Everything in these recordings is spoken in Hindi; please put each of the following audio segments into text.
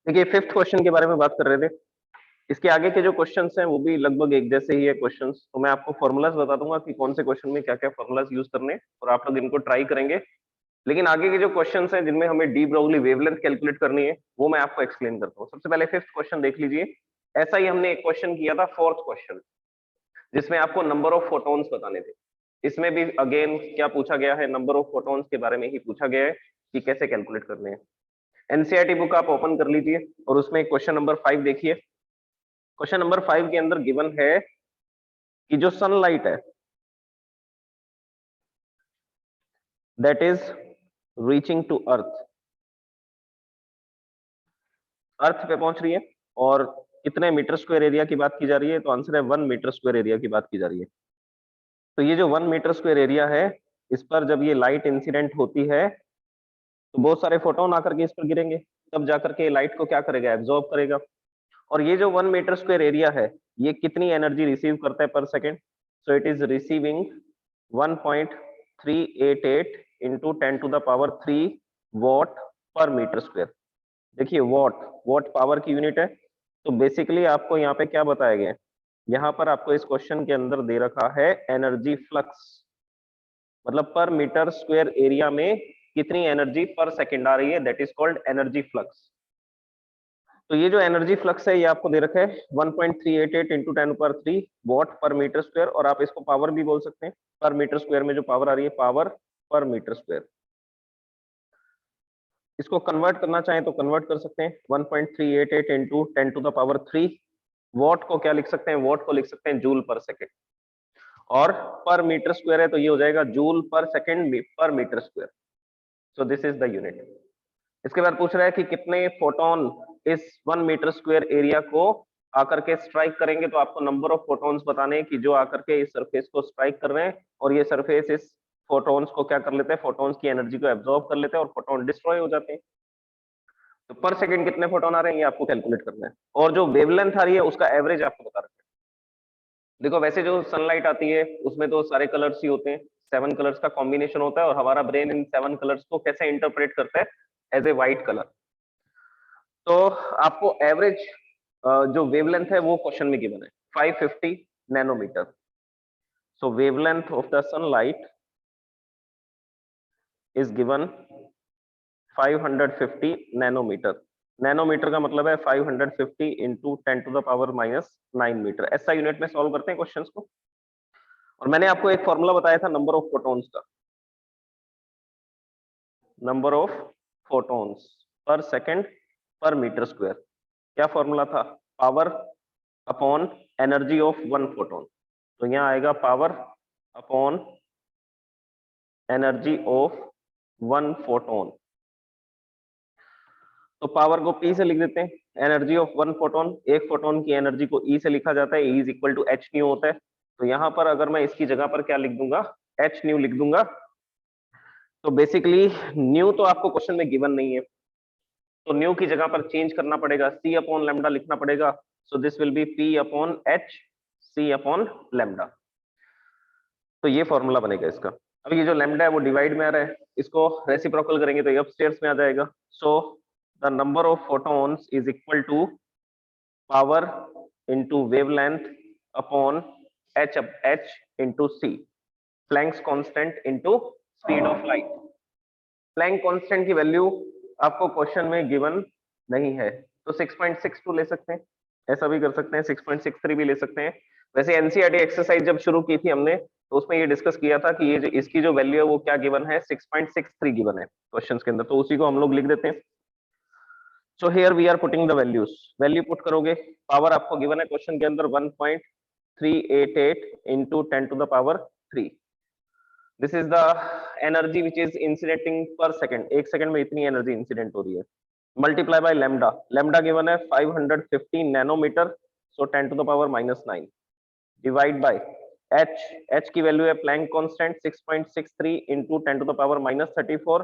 देखिए फिफ्थ क्वेश्चन के बारे में बात कर रहे थे। इसके आगे के जो क्वेश्चंस हैं वो भी लगभग एक जैसे ही है क्वेश्चंस। तो मैं आपको फॉर्मूलाज बता दूंगा कि कौन से क्वेश्चन में क्या-क्या फॉर्मूलाज यूज करने हैं और आप लोग इनको ट्राई करेंगे। लेकिन आगे के जो क्वेश्चंस हैं जिनमें हमें डी ब्रोगली वेवलेंथ कैलकुलेट करनी है, वो मैं आपको एक्सप्लेन करता हूँ। सबसे पहले फिफ्थ क्वेश्चन देख लीजिए। ऐसा ही हमने एक क्वेश्चन किया था फोर्थ क्वेश्चन, जिसमें आपको नंबर ऑफ फोटॉन्स बताने थे। इसमें भी अगेन क्या पूछा गया है, नंबर ऑफ फोटॉन्स के बारे में ही पूछा गया है कि कैसे कैलकुलेट करने हैं। एनसीईआरटी बुक आप ओपन कर लीजिए और उसमें क्वेश्चन नंबर 5 देखिए। क्वेश्चन नंबर 5 के अंदर गिवन है कि जो सनलाइट है that is reaching to earth, earth पे पहुंच रही है और कितने मीटर स्क्वायर एरिया की बात की जा रही है, तो आंसर है 1 मीटर स्क्वायर एरिया की बात की जा रही है। तो ये जो 1 मीटर स्क्वायर एरिया है, इस पर जब ये लाइट इंसिडेंट होती है तो बहुत सारे फोटोन आकर के इस पर गिरेंगे, तब जाकर के लाइट को क्या करेगा, एब्जॉर्ब करेगा। और ये जो 1 मीटर स्क्वायर एरिया है, ये कितनी एनर्जी रिसीव करता है per second? So it is receiving 1.388 into 10 to the power 3 watt per metre square. देखिए वॉट, वॉट पावर की यूनिट है। तो बेसिकली आपको यहाँ पे क्या बताया गया है, यहाँ पर आपको इस क्वेश्चन के अंदर दे रखा है एनर्जी फ्लक्स, मतलब पर मीटर स्क्वायर एरिया में कितनी एनर्जी पर सेकेंड आ रही है, that is called energy flux. तो ये जो एनर्जी फ्लक्स है ये आपको दे रखा है 1.388 into 10⁻³ what per metre square, और आप इसको पावर भी बोल सकते हैं। पर मीटर स्क्वायर में जो पावर आ रही है, पावर पर मीटर स्क्वायर। इसको कन्वर्ट करना चाहें तो कन्वर्ट कर सकते हैं। 1.388 इंटू 10⁻³ वॉट को क्या लिख सकते हैं, वॉट को लिख सकते हैं जूल पर सेकेंड, और पर मीटर स्क्वायर है तो ये हो जाएगा joule per second per metre square. So this is the unit. इसके बाद पूछ रहा है कि कितने फोटोन इस 1 मीटर स्क्वायर एरिया को आकर के स्ट्राइक करेंगे। तो आपको नंबर ऑफ फोटॉन्स बताने हैं कि जो आकर के इस सरफेस को स्ट्राइक कर रहे हैं, और ये सरफेस इस फोटॉन्स को क्या कर लेते हैं, फोटॉन्स की एनर्जी को एब्जॉर्ब कर लेते हैं और फोटॉन डिस्ट्रॉय हो जाते हैं। तो पर सेकंड कितने फोटोन आ रहे हैं ये आपको कैलकुलेट करना है, और जो वेवलेंथ आ रही है उसका एवरेज आपको बता रखा है। देखो वैसे जो सनलाइट आती है उसमें तो सारे कलर्स ही होते हैं, 7 कलर्स का कॉम्बिनेशन होता है, और हमारा ब्रेन इन 7 कलर्स को कैसे इंटरप्रेट करता है, एज ए व्हाइट कलर। तो आपको एवरेज जो वेवलेंथ है वो क्वेश्चन में गिवन है 550 nanometre. So wavelength of the sunlight is given 550 nanometre. Nanometre का मतलब है 550 into 10 to the power -9 metre. ऐसा यूनिट में सॉल्व करते हैं क्वेश्चंस को। और मैंने आपको एक फॉर्मूला बताया था नंबर ऑफ फोटॉन्स का, number of photons per second per metre square. क्या फॉर्मूला था, power upon energy of 1 photon. तो यहाँ आएगा power upon energy of 1 photon. तो पावर को P से लिख देते हैं, एनर्जी ऑफ 1 फोटोन, एक फोटोन की एनर्जी को E से लिखा जाता है, E is equal to h nu होता है। तो यहाँ पर अगर मैं इसकी जगह पर क्या लिख दूंगा, एच न्यू लिख दूंगा। तो बेसिकली न्यू तो आपको क्वेश्चन में गिवन नहीं है, तो न्यू की जगह पर चेंज करना पड़ेगा, C अपॉन लैम्डा लिखना पड़ेगा। सो this will B P upon H, C upon lambda. तो ये फॉर्मूला बनेगा इसका। अब ये जो लैम्डा है वो डिवाइड में आ रहा है, इसको रेसिप्रोकल करेंगे तो ये अपस्टेयर्स में आ जाएगा। So the number of photons is equal to power into wavelength upon h into c, Planck's constant into speed of light. Planck constant की वैल्यू आपको क्वेश्चन में गिवन नहीं है, तो 6.62 ले सकते हैं, ऐसा भी कर सकते हैं, 6.63 भी ले सकते हैं। वैसे एनसीईआरटी एक्सरसाइज जब शुरू की थी हमने तो उसमें ये डिस्कस किया था कि ये जो इसकी जो वैल्यू है वो क्या गिवन है, 6.63 गिवन है क्वेश्चंस के अंदर, तो उसी को हम लोग लिख देते हैं। So here we are putting the values, value put करोगे, पावर आपको गिवन है क्वेश्चन के अंदर 1.388 into 10 to the power 3। This is the energy which is incidenting per second, एक सेकंड में इतनी एनर्जी इंसिडेंट हो रही है, multiply by lambda, lambda given है 550 nanometre, so 10 to the power -9 divide by h, h की वैल्यू है Planck constant 6.63 into 10 to the power -34,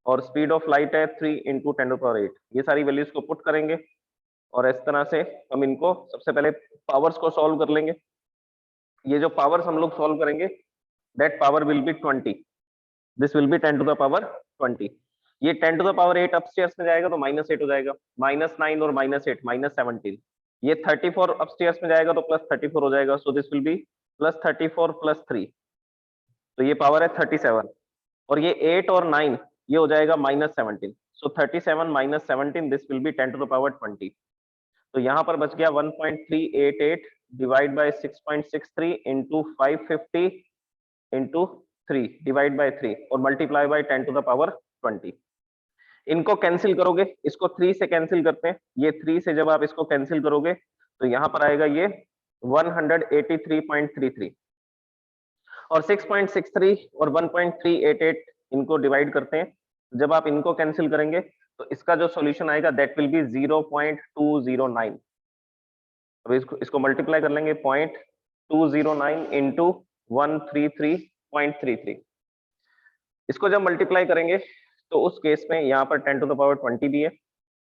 और स्पीड ऑफ लाइट है 3 इंटू 10 टू पावर 8। ये सारी वैल्यूज को पुट करेंगे और इस तरह से हम इनको सबसे पहले पावर्स को सॉल्व कर लेंगे। ये जो पावर्स हम लोग सॉल्व करेंगे, that power will be 20, this will be 10 to the power 20। ये 10 टू द पावर 8 अपस्टेयर्स में जाएगा तो -8 हो जाएगा, -9 और -8 -17। ये 34 अपस्टेयर्स में जाएगा तो +34 हो जाएगा, सो दिस विल बी +34 +3, तो ये पावर है 37। और ये 8 और 9 ये हो जाएगा -17, so 37 -17 this will be 10 to the power 20। तो यहाँ पर बच गया 1.388 divide by 6.63 into 550 into 3 divide by 3 और multiply by 10 to the power 20। इनको कैंसिल करोगे, इसको 3 से कैंसिल करते हैं, ये 3 से जब आप इसको कैंसिल करोगे तो यहाँ पर आएगा ये 183.33 और 6.63 और 1.388 इनको डिवाइड करते हैं, जब आप इनको कैंसिल करेंगे तो इसका जो सॉल्यूशन आएगा दैट विल बी 0.209। अब इसको मल्टीप्लाई कर लेंगे 0.209 इंटू 133.33। इसको जब मल्टीप्लाई करेंगे तो उस केस में यहाँ पर 10 टू द पावर 20 भी है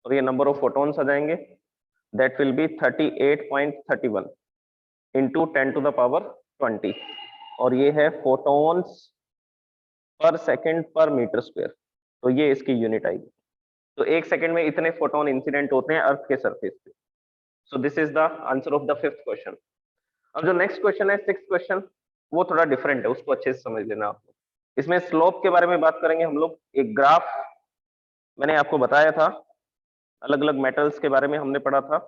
और ये नंबर ऑफ फोटॉन्स आ जाएंगे, that will be 38.31 into 10 to the power 20 और ये है photons per second per metre square, तो ये इसकी यूनिट आएगी। तो 1 सेकंड में इतने फोटोन इंसिडेंट होते हैं अर्थ के सरफेस पे। सो this is the answer of the 5th question. अब जो नेक्स्ट क्वेश्चन है 6th क्वेश्चन, वो थोड़ा डिफरेंट है, उसको अच्छे से समझ लेना आप। इसमें स्लोप के बारे में बात करेंगे हम लोग। एक ग्राफ मैंने आपको बताया था, अलग अलग मेटल्स के बारे में हमने पढ़ा था,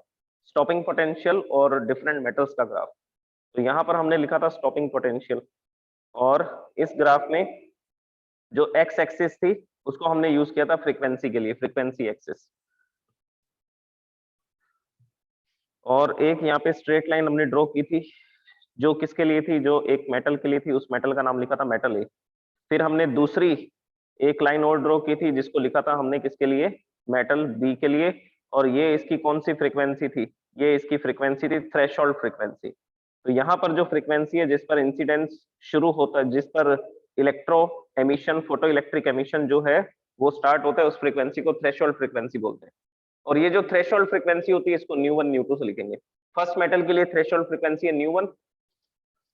स्टॉपिंग पोटेंशियल और डिफरेंट मेटल्स का ग्राफ। तो यहाँ पर हमने लिखा था स्टॉपिंग पोटेंशियल और इस ग्राफ में जो एक्स एक्सिस थी उसको हमने यूज किया था फ्रीक्वेंसी के लिए, फ्रीक्वेंसी एक्सिस। और एक यहाँ पे स्ट्रेट लाइन हमने ड्रॉ की थी जो किसके लिए थी, जो एक मेटल के लिए थी, उस मेटल का नाम लिखा था मेटल ए। फिर हमने दूसरी एक लाइन और ड्रॉ की थी जिसको लिखा था हमने किसके लिए, मेटल बी के लिए, और ये इसकी कौन सी फ्रीक्वेंसी थी, ये इसकी फ्रीक्वेंसी थी थ्रेशोल्ड फ्रीक्वेंसी। तो यहाँ पर जो फ्रीक्वेंसी है जिस पर इंसिडेंस शुरू होता है, जिस पर electro emission, photo electric emission जो है वो स्टार्ट होता है, उस फ्रीक्वेंसी को थ्रेशोल्ड फ्रीक्वेंसी बोलते हैं। और ये जो थ्रेशोल्ड फ्रीक्वेंसी होती है इसको ν1 ν2 से लिखेंगे। फर्स्ट मेटल के लिए थ्रेशोल्ड फ्रीक्वेंसी है ν1,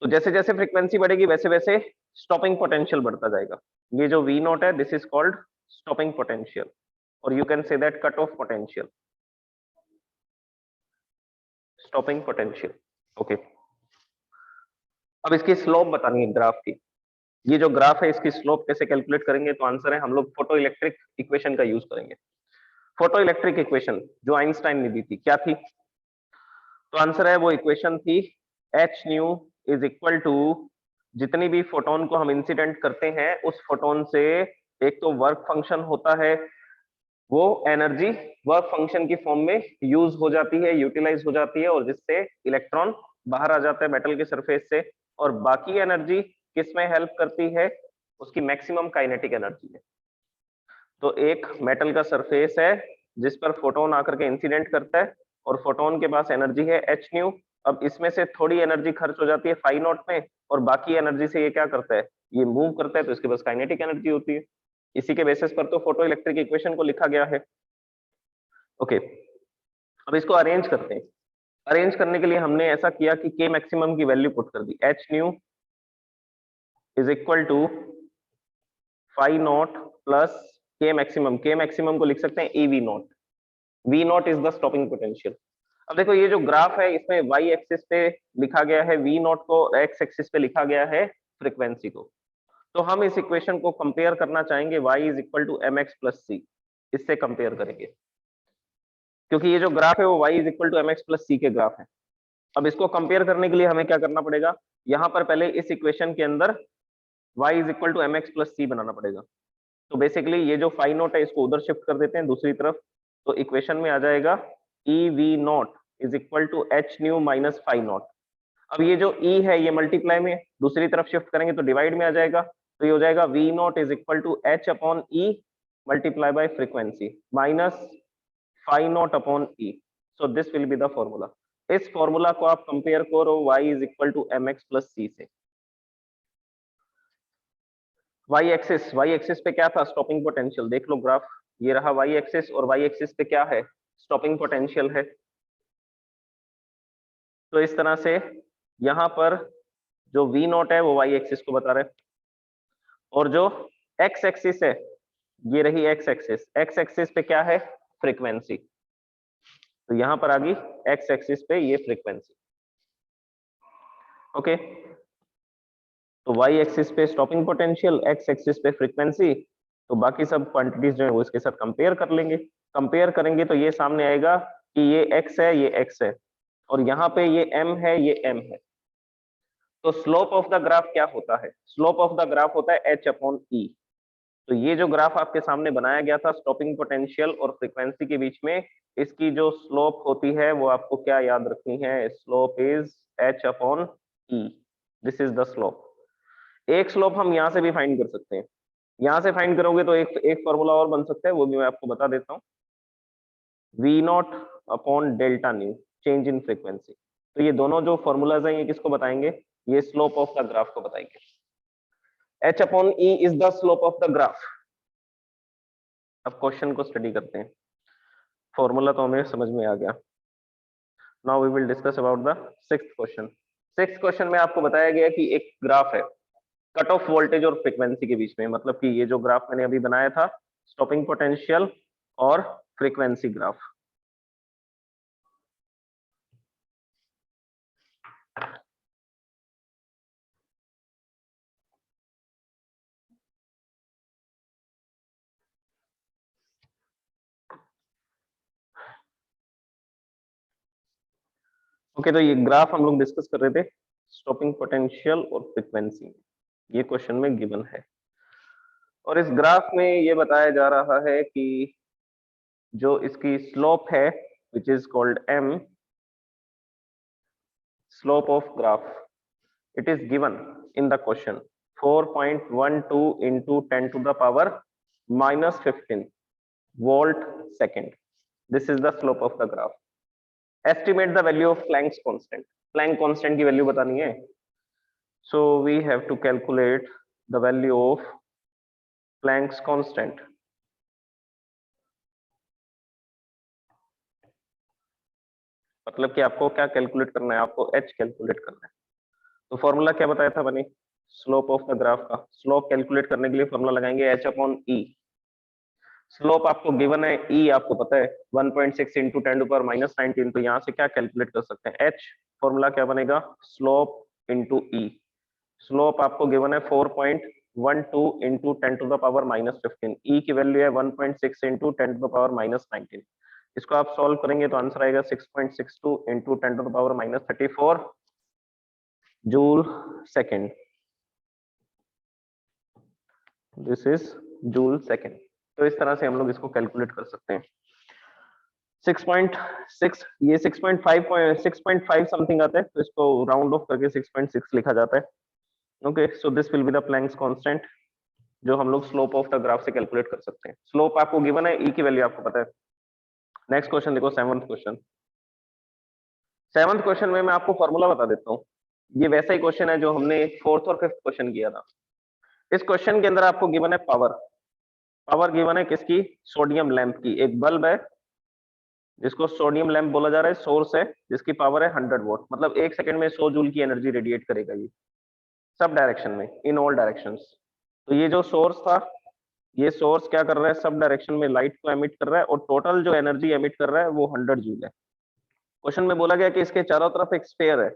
तो जैसे जैसे फ्रीक्वेंसी बढ़ेगी वैसे वैसे स्टॉपिंग पोटेंशियल बढ़ता जाएगा। ये जो V0 है this is called stopping potential और you can say that cut off potential, stopping potential. Okay, अब इसकी स्लोप बतानी है ग्राफ की। ये जो ग्राफ है इसकी स्लोप कैसे कैलकुलेट करेंगे, तो आंसर है हम लोग फोटो इलेक्ट्रिक इक्वेशन का यूज करेंगे। फोटो इलेक्ट्रिक इक्वेशन जो आइंस्टाइन ने दी थी क्या थी, तो आंसर है वो इक्वेशन थी h nu is equal to, जितनी भी फोटोन को हम इंसिडेंट करते हैं उस फोटोन से एक तो वर्क फंक्शन होता है, वो एनर्जी वर्क फंक्शन की फॉर्म में यूज हो जाती है, यूटिलाइज हो जाती है, और जिससे इलेक्ट्रॉन बाहर आ जाता है मेटल के सरफेस से, और बाकी एनर्जी किस में हेल्प करती है, उसकी मैक्सिमम काइनेटिक एनर्जी है। तो एक मेटल का सरफेस है जिस पर फोटोन आकर के इंसिडेंट करता है और फोटोन के पास एनर्जी है एच न्यू। अब इसमें से थोड़ी एनर्जी खर्च हो जाती है फाई नॉट में और बाकी एनर्जी से ये क्या करता है, ये मूव करता है, तो इसके पास काइनेटिक एनर्जी होती है। इसी के बेसिस पर तो फोटो इलेक्ट्रिक इक्वेशन को लिखा गया है। ओके, अब इसको अरेंज करते हैं। अरेंज करने के लिए हमने ऐसा किया कि के मैक्सिमम की वैल्यू पुट कर दी, h nu is equal to phi not plus के मैक्सिमम। के मैक्सिमम को लिख सकते हैं e we naught, V not is the stopping potential. अब देखो ये जो ग्राफ है इसमें वाई एक्सिस पे लिखा गया है वी नॉट को, एक्स एक्सिस पे लिखा गया है फ्रीक्वेंसी को। तो हम इस इक्वेशन को कंपेयर करना चाहेंगे y is equal to m x plus c, इससे कंपेयर करेंगे क्योंकि ये जो ग्राफ है वो y is equal to m x plus c के ग्राफ है। अब इसको कंपेयर करने के लिए हमें क्या करना पड़ेगा, यहाँ पर पहले इस इक्वेशन के अंदर y is equal to m x plus c बनाना पड़ेगा। तो बेसिकली ये जो फाई नॉट है इसको उधर शिफ्ट कर देते हैं दूसरी तरफ, तो इक्वेशन में आ जाएगा e we not is equal to h nu minus phi nought. अब ये जो ई है ये मल्टीप्लाई में दूसरी तरफ शिफ्ट करेंगे तो डिवाइड में आ जाएगा, तो ये हो जाएगा V not is equal to h upon e multiply by frequency minus phi naught upon e. So this will be the formula. इस फॉर्मूला को आप कंपेयर करो y is equal to m x plus c से। वाई एक्सिस पे क्या था, स्टॉपिंग पोटेंशियल। देख लो ग्राफ, ये रहा वाई एक्सिस और वाई एक्सिस पे क्या है, स्टॉपिंग पोटेंशियल है। तो इस तरह से यहाँ पर जो वी नॉट है वो वाई एक्सिस को बता रहे हैं और जो एक्स एक्सिस है ये रही एक्स एक्सिस, एक्स एक्सिस पे क्या है, फ्रीक्वेंसी, तो यहां पर आ गई एक्स एक्सिस पे ये फ्रीक्वेंसी। ओके, तो वाई एक्सिस पे स्टॉपिंग पोटेंशियल, एक्स एक्सिस पे फ्रीक्वेंसी, तो बाकी सब क्वांटिटीज जो है वो इसके साथ कंपेयर कर लेंगे। कंपेयर करेंगे तो ये सामने आएगा कि ये एक्स है, ये एक्स है, और यहाँ पे ये एम है, ये एम है। तो स्लोप ऑफ द ग्राफ क्या होता है, स्लोप ऑफ द ग्राफ होता है एच अपॉन ई। तो ये जो ग्राफ आपके सामने बनाया गया था स्टॉपिंग पोटेंशियल और फ्रीक्वेंसी के बीच में, इसकी जो स्लोप होती है वो आपको क्या याद रखनी है, slope is H upon E, this is the slope. एक स्लोप हम यहाँ से भी फाइंड कर सकते हैं, यहाँ से फाइंड करोगे तो एक फॉर्मूला और बन सकता है, वो भी मैं आपको बता देता हूँ, v nought upon delta nu, change in frequency. तो ये दोनों जो फॉर्मूलाज हैं ये किसको बताएंगे, ये स्लोप ऑफ द ग्राफ को बताएंगे। h upon e is the slope of the graph. अब क्वेश्चन को स्टडी करते हैं, फॉर्मूला तो हमें समझ में आ गया। Now we will discuss about the sixth question. Sixth question में आपको बताया गया कि एक ग्राफ है कट ऑफ वोल्टेज और फ्रीक्वेंसी के बीच में, मतलब कि ये जो ग्राफ मैंने अभी बनाया था स्टॉपिंग पोटेंशियल और फ्रीक्वेंसी ग्राफ। ओके, तो ये ग्राफ हम लोग डिस्कस कर रहे थे स्टॉपिंग पोटेंशियल और फ्रीक्वेंसी, ये क्वेश्चन में गिवन है। और इस ग्राफ में ये बताया जा रहा है कि जो इसकी स्लोप है which is called m, slope of graph, it is given in the question 4.12 into 10 to the power minus 15 volt second. This is the slope of the graph. Estimate the value of Planck's constant. Planck constant की वैल्यू बतानी है, so we have to calculate the value of Planck's constant. मतलब कि आपको क्या कैलकुलेट करना है, आपको h कैलकुलेट करना है। तो फॉर्मूला क्या बताया था बनी, स्लोप ऑफ द ग्राफ का स्लोप कैलकुलेट करने के लिए फॉर्मूला लगाएंगे h अपॉन ई। स्लोप आपको गिवन है, ई आपको पता है 1.6 इंटू 10 टू पावर माइनस 19, तो यहाँ से क्या कैलकुलेट कर सकते हैं, एच फॉर्मूला क्या बनेगा, स्लोप इंटू ई। स्लोप आपको गिवन है 4.12 into 10 to the power minus 15, e की वैल्यू है 1.6 into 10 to the power minus 19। इसको आप सॉल्व करेंगे तो आंसर आएगा 6.62 into 10 to the power minus 34 joule second. This is joule second. तो इस तरह से हम लोग इसको कैलकुलेट कर सकते हैं। 6.6, ये 6.5 समथिंग आता है, तो इसको राउंड ऑफ करके 6.6 लिखा जाता है। Okay, so this will be the Planck's constant जो हम लोग स्लोप ऑफ द ग्राफ से कैलकुलेट कर सकते हैं। स्लोप आपको गिवन है, ई की वैल्यू आपको पता है। नेक्स्ट क्वेश्चन देखो, सेवंथ क्वेश्चन। सेवंथ क्वेश्चन में मैं आपको फॉर्मूला बता देता हूँ, ये वैसा ही क्वेश्चन है जो हमने फोर्थ और फिफ्थ क्वेश्चन किया था। इस क्वेश्चन के अंदर आपको गिवन है पावर, पावर गिवन है किसकी, सोडियम लैंप की। एक बल्ब है जिसको सोडियम लैंप बोला जा रहा है, सोर्स है जिसकी पावर है 100 वोल्ट, मतलब 1 सेकंड में 100 जूल की एनर्जी रेडिएट करेगा ये सब डायरेक्शन में, इन ऑल डायरेक्शंस। तो ये जो सोर्स था, ये सोर्स क्या कर रहा है, सब डायरेक्शन में लाइट को एमिट कर रहा है, और टोटल जो एनर्जी एमिट कर रहा है वो 100 जूल है। क्वेश्चन में बोला गया कि इसके चारों तरफ एक स्फीयर है,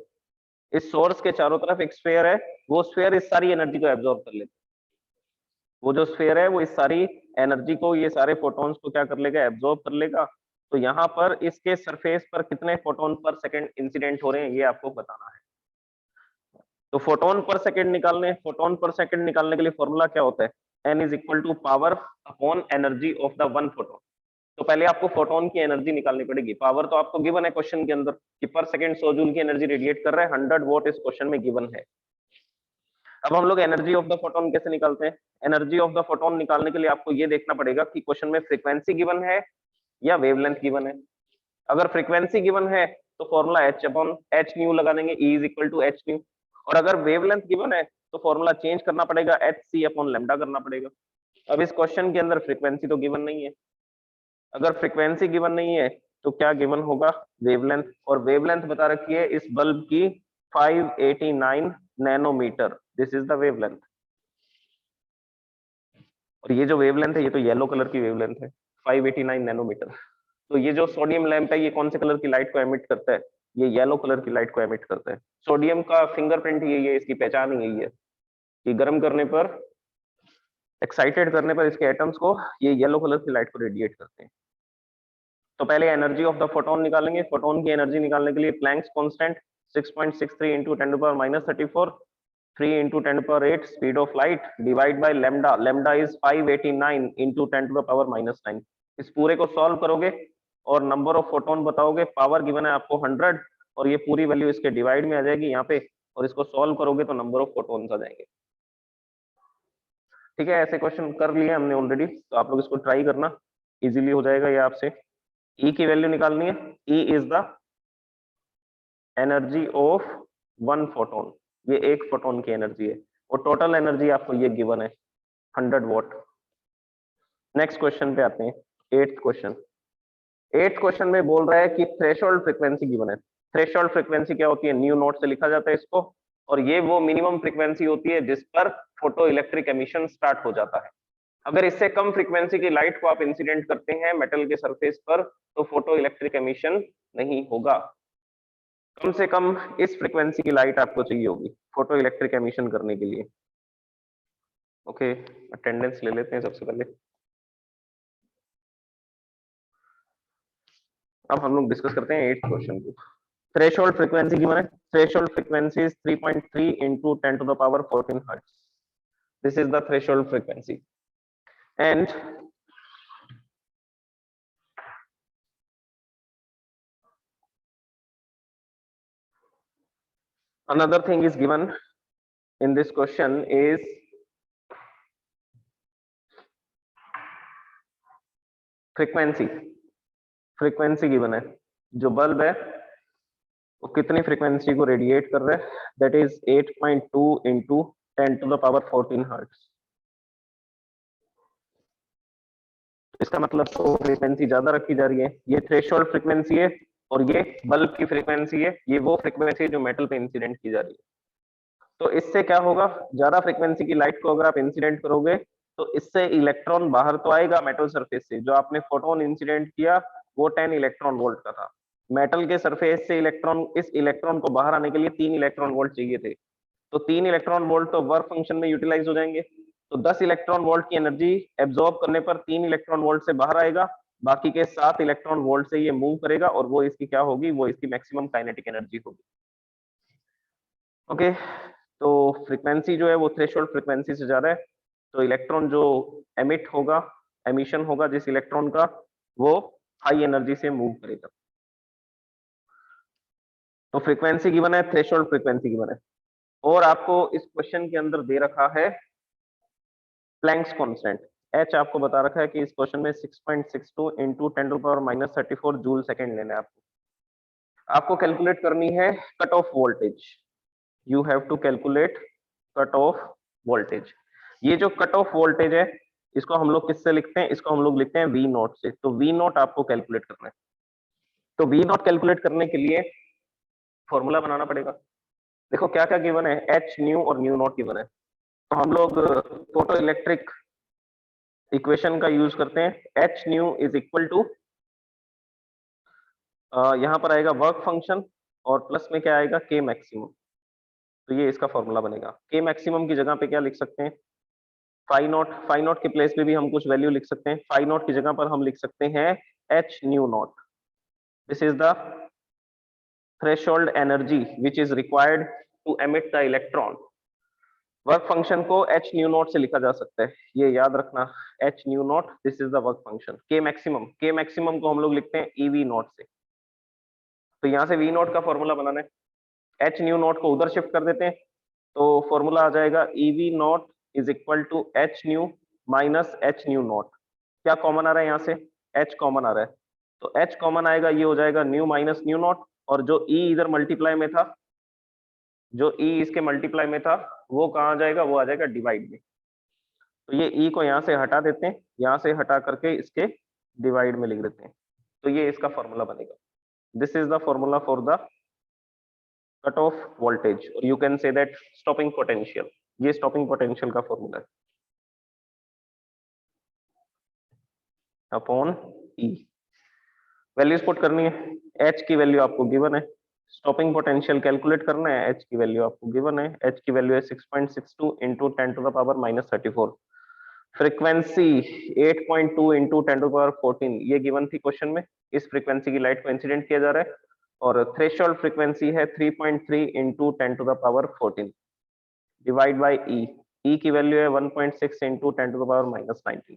इस सोर्स के चारों तरफ एक स्फीयर है, वो स्फीयर इस सारी एनर्जी को एब्जॉर्ब कर लेता है। वो जो स्फीयर है वो इस सारी एनर्जी को, ये सारे फोटॉन्स को क्या कर लेगा, एब्जॉर्ब कर लेगा। तो यहाँ पर इसके सरफेस पर कितने फोटोन पर सेकंड इंसिडेंट हो रहे हैं ये आपको बताना है। तो फोटोन पर सेकंड निकालने, फोटोन पर सेकंड निकालने के लिए फॉर्मूला क्या होता है, n is equal to power upon energy of the one photon. तो पहले आपको फोटोन की एनर्जी निकालनी पड़ेगी। पावर तो आपको गिवन है क्वेश्चन के अंदर कि पर सेकंड 100 जूल की एनर्जी रेडिएट कर रहा है, 100 वोट इस क्वेश्चन में गिवन है। अब हम लोग एनर्जी ऑफ द फोटोन कैसे निकालते हैं, एनर्जी ऑफ द फोटोन निकालने के लिए आपको ये देखना पड़ेगा कि क्वेश्चन में फ्रीक्वेंसी गिवन है या वेवलेंथ गिवन है। अगर फ्रीक्वेंसी गिवन है तो formula h upon h nu लगा देंगे, E is equal to h nu. और अगर वेवलेंथ गिवन है तो फॉर्मूला चेंज करना पड़ेगा, h c अपॉन लैम्डा करना पड़ेगा। अब इस क्वेश्चन के अंदर फ्रीक्वेंसी तो गिवन नहीं है, अगर फ्रीक्वेंसी गिवन नहीं है तो क्या गिवन होगा, वेवलेंथ। और वेवलेंथ बता रखी है इस बल्ब की 589 nanometre, this is the wavelength. और ये जो वेवलेंथ है ये तो येलो कलर की वेवलेंथ है, 589 नैनोमीटर। तो ये जो सोडियम लैंप है ये कौन से कलर की लाइट को एमिट करता है? ये येलो कलर की लाइट को एमिट करता है। सोडियम का फिंगरप्रिंट यही है, इसकी पहचान ही यही है कि गर्म करने पर, एक्साइटेड करने पर इसके एटम्स को ये येलो कलर की लाइट को रेडिएट करते हैं। तो पहले एनर्जी ऑफ द फोटोन निकालेंगे। फोटोन की एनर्जी निकालने के लिए Planck's constant 6.63 into 10⁻⁻34 3 into 10⁻8 speed of light divide by lambda. Lambda is 589 into 10⁻⁻9। इस पूरे को सॉल्व करोगे और नंबर ऑफ फोटोन बताओगे, पावर गिवन है आपको 100 और ये पूरी वैल्यू इसके डिवाइड में आ जाएगी यहाँ पे, और इसको सॉल्व करोगे तो नंबर ऑफ फोटोन्स आ जाएंगे। ठीक है, ऐसे क्वेश्चन कर लिए हमने ऑलरेडी, तो आप लोग इसको ट्राई करना, इजीली हो जाएगा ये आपसे। E की वैल्यू निकालनी है। E is the energy of one photon, ये एक फोटोन की एनर्जी है, और टोटल एनर्जी आपको ये गिवन है 100 वॉट। नेक्स्ट क्वेश्चन पे आते हैं, एट्थ क्वेश्चन। एट्थ क्वेश्चन में बोल रहा है कि थ्रेशोल्ड फ्रीक्वेंसी गिवन है। थ्रेशोल्ड फ्रीक्वेंसी क्या होती है? न्यू नॉट से लिखा जाता है इसको, और ये वो मिनिमम फ्रीक्वेंसी होती है जिस पर फोटो इलेक्ट्रिक एमिशन स्टार्ट हो जाता है। अगर इससे कम फ्रीक्वेंसी की लाइट को आप इंसिडेंट करते हैं मेटल के सरफेस पर तो फोटो इलेक्ट्रिक एमिशन नहीं होगा। कम से कम इस फ्रीक्वेंसी की लाइट आपको चाहिए होगी फोटो इलेक्ट्रिक एमिशन करने के लिए। ओके, अटेंडेंस ले लेते हैं सबसे पहले। अब हम लोग डिस्कस करते हैं एट्थ क्वेश्चन को। थ्रेशोल्ड फ्रीक्वेंसी की माने, threshold frequency is 3.3 into 10 to the power 14 hertz. This is the threshold frequency. And another thing is given in this question is frequency. Frequency given है, जो बल्ब है वो कितनी फ्रीक्वेंसी को रेडिएट कर रहा है, that is 8.2 into 10 to the power 14 hertz. इसका मतलब तो फ्रीक्वेंसी ज्यादा रखी जा रही है, ये थ्रेशोल्ड फ्रीक्वेंसी है और ये बल्ब की फ्रीक्वेंसी है, ये वो फ्रीक्वेंसी है जो मेटल पे इंसिडेंट की जा रही है। तो इससे क्या होगा, ज्यादा फ्रीक्वेंसी की लाइट को अगर आप इंसिडेंट करोगे तो इससे इलेक्ट्रॉन बाहर तो आएगा मेटल सरफेस से, जो आपने फोटोन इंसिडेंट किया वो 10 इलेक्ट्रॉन वोल्ट का था। मेटल के सरफेस से इलेक्ट्रॉन, इस इलेक्ट्रॉन को बाहर आने के लिए 3 इलेक्ट्रॉन वोल्ट चाहिए थे, तो 3 इलेक्ट्रॉन वोल्ट तो वर्क फंक्शन में यूटिलाइज हो जाएंगे। तो 10 इलेक्ट्रॉन वोल्ट की एनर्जी एब्जॉर्ब करने पर 3 इलेक्ट्रॉन वोल्ट से बाहर आएगा, बाकी के 7 इलेक्ट्रॉन वोल्ट से ये मूव करेगा और वो इसकी क्या होगी, वो इसकी मैक्सिमम काइनेटिक एनर्जी होगी। ओके, तो फ्रीक्वेंसी जो है वो थ्रेशोल्ड फ्रीक्वेंसी से ज्यादा है, तो इलेक्ट्रॉन जो एमिट होगा, एमिशन होगा जिस इलेक्ट्रॉन का, वो हाई एनर्जी से मूव करेगा। तो फ्रीक्वेंसी गिवन है, थ्रेशोल्ड फ्रीक्वेंसी गिवन है, और आपको इस क्वेश्चन के अंदर दे रखा है प्लैंक्स कांस्टेंट। एच आपको बता रखा है कि इस क्वेश्चन में 6.62 into 10⁻⁻34 जूल सेकंड लेना है आपको कैलकुलेट करनी है cut off voltage. You have to calculate cut off voltage. ये जो कट ऑफ वोल्टेज है इसको हम लोग किससे लिखते हैं, इसको हम लोग लिखते हैं वी नॉट से। तो वी नॉट आपको कैलकुलेट करना है, तो वी नॉट कैलकुलेट करने के लिए फॉर्मूला बनाना पड़ेगा। देखो क्या क्या गिवन है, एच न्यू और न्यू नॉट गिवन है, तो हम लोग फोटो इलेक्ट्रिक इक्वेशन का यूज करते हैं। H nu is equal to, यहां पर आएगा वर्क फंक्शन और प्लस में क्या आएगा, के मैक्सिमम। तो ये इसका फॉर्मूला बनेगा। के मैक्सिमम की जगह पे क्या लिख सकते हैं, फाई नॉट। फाई नॉट के प्लेस पे भी हम कुछ वैल्यू लिख सकते हैं, फाई नॉट की जगह पर हम लिख सकते हैं h nu nought. This is the threshold energy which is required to emit the electron. Work function को एच न्यू नॉट से लिखा जा सकता है, ये याद रखना, h nu nought, this is the work function. K maximum, के मैक्सिमम को हम लोग लिखते हैं ईवी नॉट से। तो यहाँ से वी नॉट का फॉर्मूला बनाना है, एच न्यू नॉट को उधर शिफ्ट कर देते हैं, तो फॉर्मूला आ जाएगा e v nought is equal to h nu minus h nu nought. क्या कॉमन आ रहा है यहाँ से, एच कॉमन आ रहा है, तो एच कॉमन आएगा, ये हो जाएगा न्यू माइनस न्यू नॉट, और जो ई इधर मल्टीप्लाई में था, जो ई इसके मल्टीप्लाई में था वो कहाँ आ जाएगा, वो आ जाएगा डिवाइड में। तो ये ई को यहाँ से हटा देते हैं, यहाँ से हटा करके इसके डिवाइड में लिख देते हैं, तो ये इसका फॉर्मूला बनेगा। This is the formula for the cut off voltage, और you can say that stopping potential. ये स्टॉपिंग पोटेंशियल का फॉर्मूला है। Upon e. वैल्यूज पुट करनी है, एच की वैल्यू आपको गिवन है, स्टॉपिंग पोटेंशियल कैलकुलेट करना है, एच की वैल्यू आपको गिवन है, एच की वैल्यू है 6.62 इंटू 10⁻⁻34, फ्रीक्वेंसी 8.2 इंटू 10⁻14 ये गिवन थी क्वेश्चन में। इस फ्रीक्वेंसी की लाइट को इंसिडेंट किया जा रहा है, और थ्रेशोल्ड फ्रीक्वेंसी है 3.3 इंटू 10⁻14 डिवाइड बाई ई। ई की वैल्यू है 1.6 इंटू 10⁻⁻19।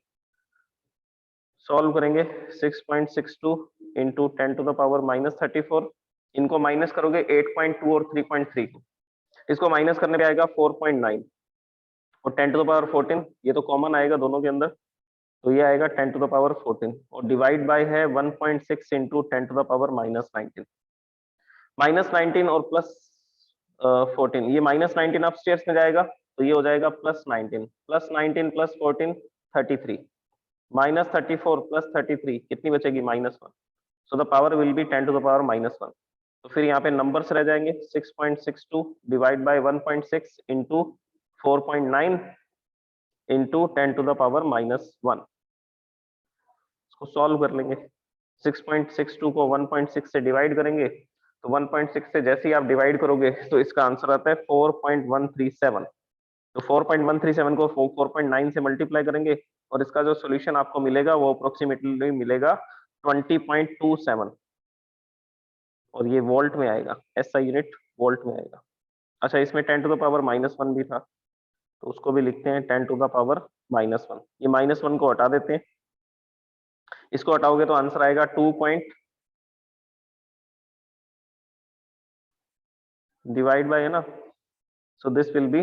सॉल्व करेंगे 6.62 इंटू 10⁻⁻34, इनको माइनस करोगे 8.2 और 3.3 को, इसको माइनस करने पे आएगा 4.9, और 10⁻14 ये तो कॉमन आएगा दोनों के अंदर, तो ये आएगा 10⁻14, और डिवाइड बाय है 1.6 इंटू 10⁻⁻19। -19 और +14, ये -19 अपस्टेयर्स में जाएगा, तो ये हो जाएगा +19 प्लस 14 33, -34 प्लस 33 कितनी बचेगी -1, so the power will B 10⁻⁻1। तो फिर यहाँ पे नंबर्स रह जाएंगे 6.62 डिवाइड बाय 1.6 इंटू 4.9 इंटू 10⁻⁻1। इसको सॉल्व कर लेंगे, 6.62 को 1.6 से डिवाइड करेंगे, तो 1.6 से जैसे ही आप डिवाइड करोगे तो इसका आंसर आता है 4.137। तो 4.137 को 4.9 से मल्टीप्लाई करेंगे, और इसका जो सॉल्यूशन आपको मिलेगा वो अप्रोक्सीमेटली मिलेगा 20.27, और ये वोल्ट में आएगा, एसआई यूनिट वोल्ट में आएगा। अच्छा, इसमें 10⁻⁻1 भी था, तो उसको भी लिखते हैं 10⁻⁻1। ये -1 को हटा देते हैं, इसको हटाओगे तो आंसर आएगा 2 डिवाइड बाय, है ना, सो दिस विल बी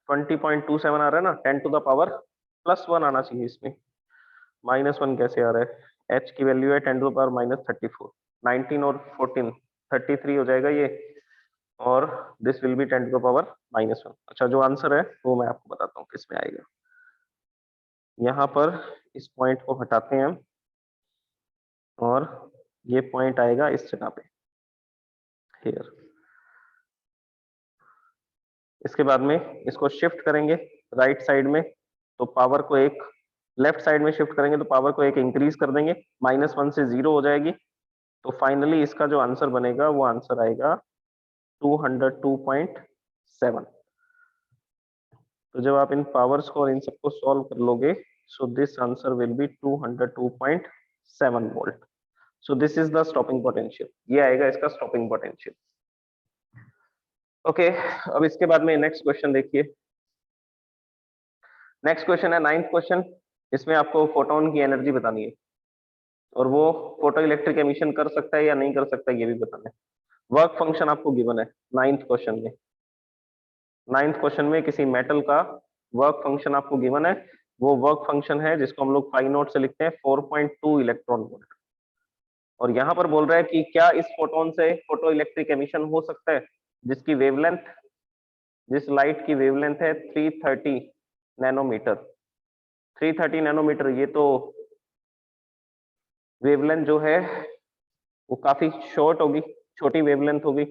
20.27 आ रहा है ना, 10⁻+1 आना चाहिए इसमें, -1 कैसे आ रहा है, h की वैल्यू है 10⁻−34, 19 और 14 33 हो जाएगा ये, और दिस विल बी 10⁻−1। अच्छा, जो आंसर है वो मैं आपको बताता हूँ किस में आएगा। यहाँ पर इस पॉइंट को हटाते हैं हम, और ये पॉइंट आएगा इस जगह पे, हियर। इसके बाद में इसको शिफ्ट करेंगे राइट साइड में, तो पावर को एक लेफ्ट साइड में शिफ्ट करेंगे, तो पावर को एक इंक्रीज कर देंगे, -1 से 0 हो जाएगी, तो फाइनली इसका जो आंसर बनेगा वो आंसर आएगा 202.7। तो जब आप इन पावर्स को और इन सबको सॉल्व कर लोगे, so this answer will be 202.7 volt. So this is the stopping potential, ये आएगा इसका स्टॉपिंग पोटेंशियल। ओके, अब इसके बाद में नेक्स्ट क्वेश्चन देखिए। नेक्स्ट क्वेश्चन है 9th क्वेश्चन, इसमें आपको फोटोन की एनर्जी बतानी है, और वो फोटो इलेक्ट्रिक एमिशन कर सकता है या नहीं कर सकता ये भी बताना है। वर्क फंक्शन आपको गिवन है 9th क्वेश्चन में। 9th क्वेश्चन में किसी मेटल का वर्क फंक्शन आपको गिवन है, वो वर्क फंक्शन है जिसको हम लोग फाई नोट से लिखते हैं 4.2 इलेक्ट्रॉन वोल्ट। और यहाँ पर बोल रहा है कि क्या इस फोटोन से फोटो इलेक्ट्रिक एमिशन हो सकता है, जिसकी वेवलेंथ, जिस लाइट की वेवलेंथ है 330 नैनोमीटर। 330 नैनोमीटर, ये तो वेवलेंथ जो है वो काफी शॉर्ट होगी, छोटी वेवलेंथ होगी।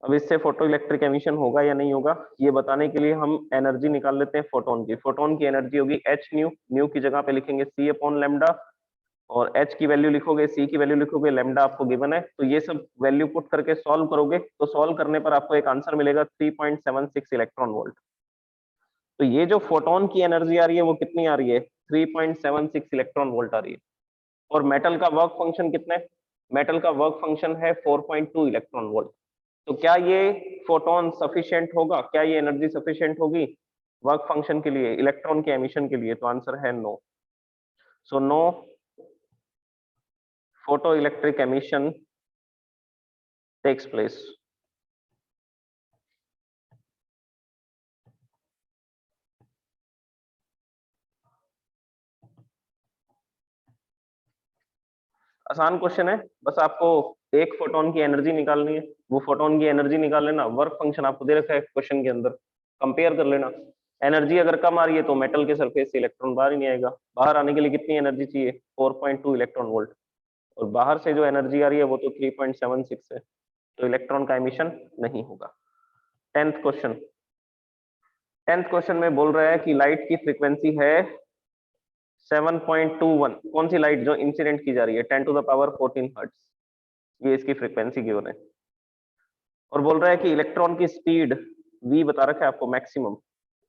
अब इससे फोटो इलेक्ट्रिक एमिशन होगा या नहीं होगा, ये बताने के लिए हम एनर्जी निकाल लेते हैं फोटोन की। फोटोन की एनर्जी होगी एच न्यू, न्यू की जगह पे लिखेंगे सी अपॉन लेमडा, और एच की वैल्यू लिखोगे, सी की वैल्यू लिखोगे, लेमडा आपको गिवन है, तो ये सब वैल्यू पुट करके सॉल्व करोगे, तो सॉल्व करने पर आपको एक आंसर मिलेगा 3.76 इलेक्ट्रॉन वोल्ट। तो ये जो फोटोन की एनर्जी आ रही है वो कितनी आ रही है, 3.76 इलेक्ट्रॉन वोल्ट आ रही है। और मेटल का वर्क फंक्शन कितना है, मेटल का वर्क फंक्शन है 4.2 इलेक्ट्रॉन वोल्ट। तो क्या ये फोटोन सफिशिएंट होगा, क्या ये एनर्जी सफिशिएंट होगी वर्क फंक्शन के लिए, इलेक्ट्रॉन के एमिशन के लिए, तो आंसर है no. So no photoelectric emission takes place. आसान क्वेश्चन है, बस आपको एक फोटोन की एनर्जी निकालनी है, वो फोटोन की एनर्जी निकाल लेना, वर्क फंक्शन आपको दे रखा है क्वेश्चन के अंदर, कंपेयर कर लेना। एनर्जी अगर कम आ रही है तो मेटल के सरफेस से इलेक्ट्रॉन बाहर ही नहीं आएगा, बाहर आने के लिए कितनी एनर्जी चाहिए, 4.2 इलेक्ट्रॉन वोल्ट, और बाहर से जो एनर्जी आ रही है वो तो 3.76 है, तो इलेक्ट्रॉन का एमिशन नहीं होगा। 10th क्वेश्चन, 10th क्वेश्चन में बोल रहा है कि लाइट की फ्रीक्वेंसी है 7.21 कौन सी लाइट जो इंसिडेंट की जा रही है 10 टू द पावर 14 हर्ट्ज, ये इसकी फ्रीक्वेंसी गिवन है। और बोल रहा है कि इलेक्ट्रॉन की स्पीड v बता रखा है आपको मैक्सिमम,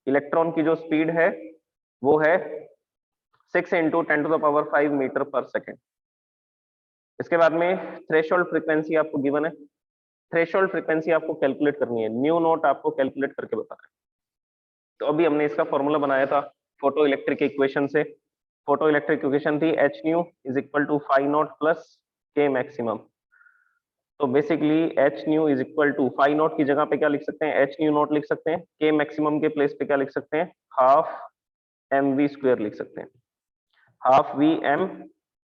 इलेक्ट्रॉन की जो स्पीड है वो है 6 into 10 to the power 5 metre per second. इसके बाद में थ्रेशोल्ड फ्रीक्वेंसी आपको गिवन है, थ्रेशोल्ड फ्रीक्वेंसी आपको कैलकुलेट करनी है, न्यू नोट आपको कैलकुलेट करके बताना है। तो अभी हमने इसका फॉर्मूला बनाया था फोटो इलेक्ट्रिक इक्वेशन से, फोटो इलेक्ट्रिक इक्वेशन थी h nu is equal to phi not plus के मैक्सिमम। तो basically h nu is equal to phi nought की जगह पे क्या लिख सकते हैं, एच न्यू नॉट लिख सकते हैं, के मैक्सिमम के प्लेस पे क्या लिख सकते हैं, हाफ एम वी स्क्वायर लिख सकते हैं, हाफ वी एम।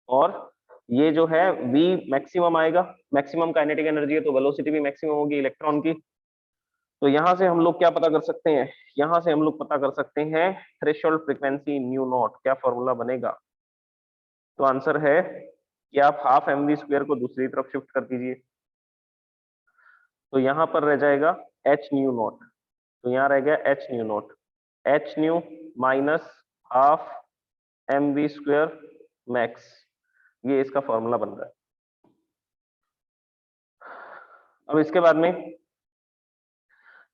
और ये जो है v मैक्सिमम आएगा, मैक्सिमम काइनेटिक एनर्जी है तो वेलोसिटी भी मैक्सिमम होगी इलेक्ट्रॉन की। तो यहां से हम लोग क्या पता कर सकते हैं, यहां से हम लोग पता कर सकते हैं थ्रेशोल्ड फ्रीक्वेंसी न्यू नॉट, क्या फॉर्मूला बनेगा। तो आंसर है कि आप हाफ एम वी स्क्वायर को दूसरी तरफ शिफ्ट कर दीजिए, तो यहां पर रह जाएगा एच न्यू नॉट, तो यहां रह गया h nu nought, h nu minus half m v square max, ये इसका फॉर्मूला बन रहा है। अब इसके बाद में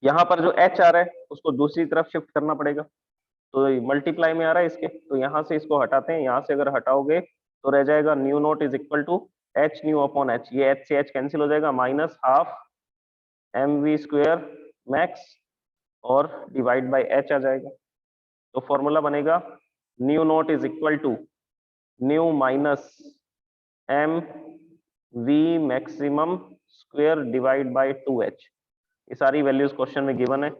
यहाँ पर जो h आ रहा है उसको दूसरी तरफ शिफ्ट करना पड़ेगा, तो मल्टीप्लाई में आ रहा है इसके, तो यहाँ से इसको हटाते हैं, यहाँ से अगर हटाओगे तो रह जाएगा nu nought is equal to h nu upon h, ये h से h कैंसिल हो जाएगा, minus half m v square max और डिवाइड बाय h आ जाएगा। तो फॉर्मूला बनेगा nu nought is equal to nu minus m v maximum square divide by 2h। ये सारी वैल्यूज क्वेश्चन में गिवन है,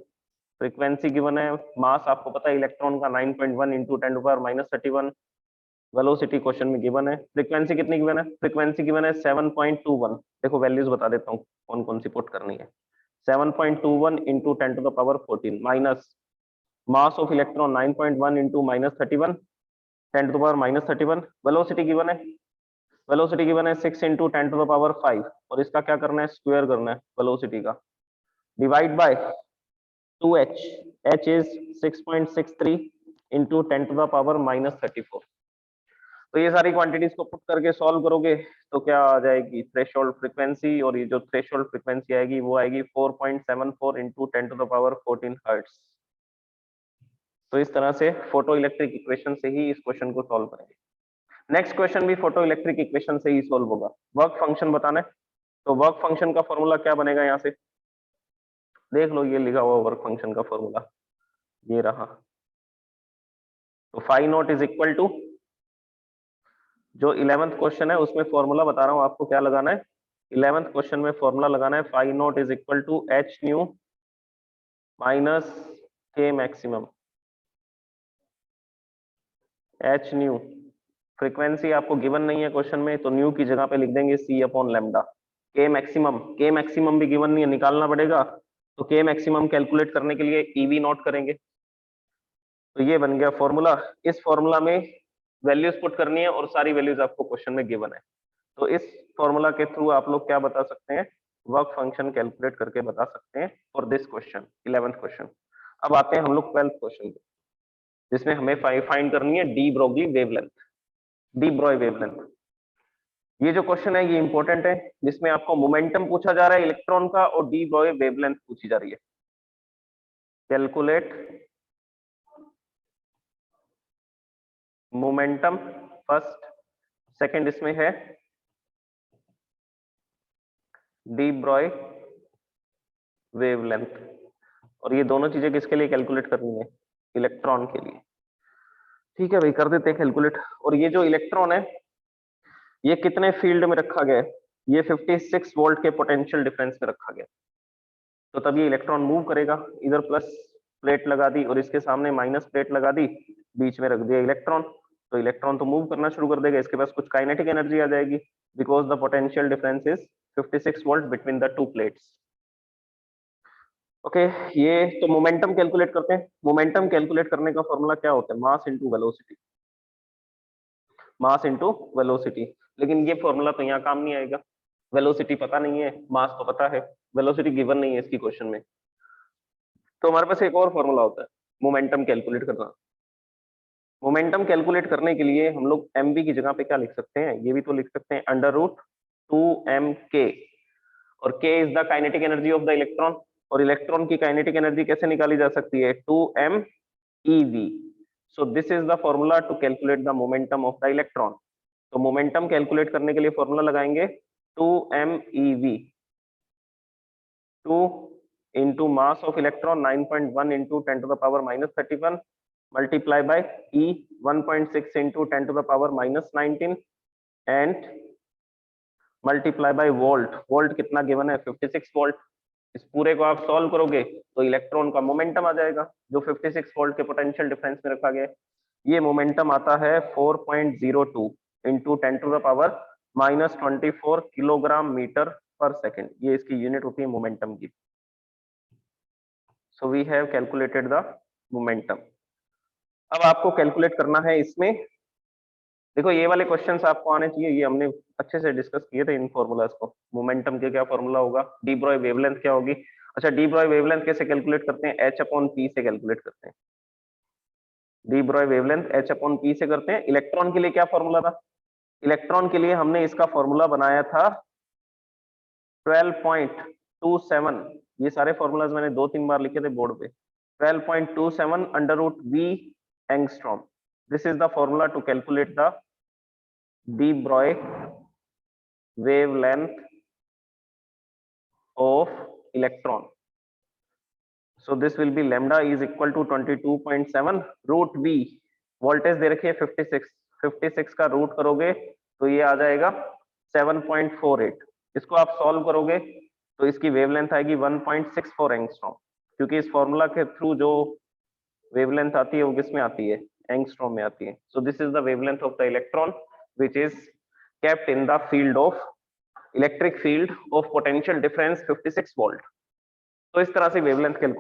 फ्रीक्वेंसी गिवन है, मास आपको पता है इलेक्ट्रॉन का 9.1 into 10 to power minus 31, velocity question में गिवन है, फ्रीक्वेंसी कितनी गिवन है, फ्रीक्वेंसी गिवन है 7.21। देखो वैल्यूज बता देता हूँ कौन कौन सी पुट करनी है, 7.21 into 10 to the power 14 minus mass of electron 9.1 into minus 31 10 to the power minus 31, velocity given है, वेलोसिटी गिवन है 6 इंटू 10 टू द पावर 5, और इसका क्या करना है, स्क्वायर करना है वेलोसिटी का, divide by 2h, h is 6.63 into 10 to the power minus 34। तो ये सारी क्वांटिटीज को पुट करके सॉल्व करोगे तो क्या आ जाएगी थ्रेशोल्ड फ्रीक्वेंसी, और ये जो थ्रेशोल्ड फ्रीक्वेंसी आएगी वो आएगी 4.74 into 10 to the power 14 hertz. तो इस तरह से फोटो इलेक्ट्रिक इक्वेशन से ही इस क्वेश्चन को सॉल्व करेंगे। नेक्स्ट क्वेश्चन भी फोटो इलेक्ट्रिक इक्वेशन से ही सॉल्व होगा, वर्क फंक्शन बताना है, तो वर्क फंक्शन का फॉर्मूला क्या बनेगा, यहाँ से देख लो, ये लिखा हुआ वर्क फंक्शन का फॉर्मूला ये रहा। तो phi nought is equal to, जो 11th क्वेश्चन है उसमें फॉर्मूला बता रहा हूं आपको क्या लगाना है, 11th क्वेश्चन में फॉर्मूला लगाना है phi nought is equal to h nu minus k maximum, h nu frequency आपको गिवन नहीं है क्वेश्चन में, तो न्यू की जगह पे लिख देंगे सी अपॉन लेमडा, के मैक्सिमम भी गिवन नहीं है, निकालना पड़ेगा, तो के मैक्सिमम कैलकुलेट करने के लिए ईवी नॉट करेंगे। तो ये बन गया फॉर्मूला, इस फॉर्मूला में वैल्यूज पुट करनी है और सारी वैल्यूज आपको क्वेश्चन में गिवन है, तो इस फॉर्मूला के थ्रू आप लोग क्या बता सकते हैं, वर्क फंक्शन कैलकुलेट करके बता सकते हैं for this question 11th question. अब आते हैं हम लोग 12th क्वेश्चन पे, जिसमें हमें फाइंड करनी है de Broglie wavelength, D Broglie wavelength. ये जो क्वेश्चन है ये इंपॉर्टेंट है, जिसमें आपको मोमेंटम पूछा जा रहा है इलेक्ट्रॉन का और डी ब्रॉय वेवलेंथ पूछी जा रही है। कैलकुलेट मोमेंटम फर्स्ट, सेकंड इसमें है डी ब्रॉय वेवलेंथ, और ये दोनों चीजें किसके लिए कैलकुलेट करनी है, इलेक्ट्रॉन के लिए। ठीक है भाई, कर देते हैं कैलकुलेट। और ये जो इलेक्ट्रॉन है ये कितने फील्ड में रखा गया है, ये 56 वोल्ट के पोटेंशियल डिफरेंस में रखा गया, तो तब ये इलेक्ट्रॉन मूव करेगा, इधर प्लस प्लेट लगा दी और इसके सामने माइनस प्लेट लगा दी, बीच में रख दिया इलेक्ट्रॉन, तो इलेक्ट्रॉन तो मूव करना शुरू कर देगा, इसके पास कुछ काइनेटिक एनर्जी आ जाएगी, because the potential difference is 56 volt between the two plates. Okay, ये तो मोमेंटम कैलकुलेट करते हैं। मोमेंटम कैलकुलेट करने का फॉर्मूला क्या होता है, mass into velocity, mass into velocity. लेकिन ये फॉर्मूला तो यहाँ काम नहीं आएगा, वेलोसिटी पता नहीं है, मास तो पता है, वेलोसिटी गिवन नहीं है इसकी क्वेश्चन में। तो हमारे पास एक और फॉर्मूला होता है मोमेंटम कैलकुलेट करना, मोमेंटम कैलकुलेट करने के लिए हम लोग mv की जगह पे क्या लिख सकते हैं, ये भी तो लिख सकते हैं √2mk, और k is the kinetic energy of the electron, और इलेक्ट्रॉन की काइनेटिक एनर्जी कैसे निकाली जा सकती है, 2mev। So this is the formula to calculate the momentum of the electron. तो मोमेंटम कैलकुलेट करने के लिए फॉर्मूला लगाएंगे 2mev, 2 into mass of electron 9.1 into 10 to the power minus 31 multiply by E 1.6 into 10 to the power minus 19 and multiply by volt। Volt कितना गिवन है, 56 वोल्ट। इस पूरे को आप सॉल्व करोगे तो इलेक्ट्रॉन का मोमेंटम आ जाएगा जो 56 वोल्ट के पोटेंशियल डिफरेंस में रखा गया है। ये मोमेंटम आता है 4.02 into 10 to the power minus 24 kilogram metre per second, ये इसकी यूनिट होती है मोमेंटम की। So we have calculated the momentum। अब आपको कैलकुलेट करना है इसमें, देखो ये वाले क्वेश्चंस आपको आने चाहिए, ये हमने अच्छे से डिस्कस किए थे इन फॉर्मूलाज को। मोमेंटम के क्या फॉर्मूला होगा, डी ब्रॉय वेवलेंथ क्या होगी। अच्छा, डी ब्रॉय वेवलेंथ कैसे कैलकुलेट करते हैं, h/p से कैलकुलेट करते हैं। डी ब्रॉय वेवलेंथ h/p से करते हैं। इलेक्ट्रॉन के लिए क्या फॉर्मूला था, इलेक्ट्रॉन के लिए हमने इसका फॉर्मूला बनाया था 12.27। ये सारे फॉर्मूलाज मैंने 2-3 बार लिखे थे बोर्ड पे। 12.27 √V angstrom. This is the formula to calculate the de Broglie wavelength of electron. So this will be lambda is equal to 22.7 √V। Voltage दे रखी है 56 का रूट करोगे तो ये आ जाएगा 7.48। इसको आप सॉल्व करोगे तो इसकी वेवलेंथ आएगी 1.64 एंगस्ट्रॉम, क्योंकि इस फॉर्मूला के थ्रू जो वेवलेंथ आती है वो किस में आती है, एंगस्ट्रॉम में आती है। सो this is the wavelength of the electron which is kept in the field of electric field of potential difference 56 volt. तो इस तरह से वेवलेंथ कैलकुलेट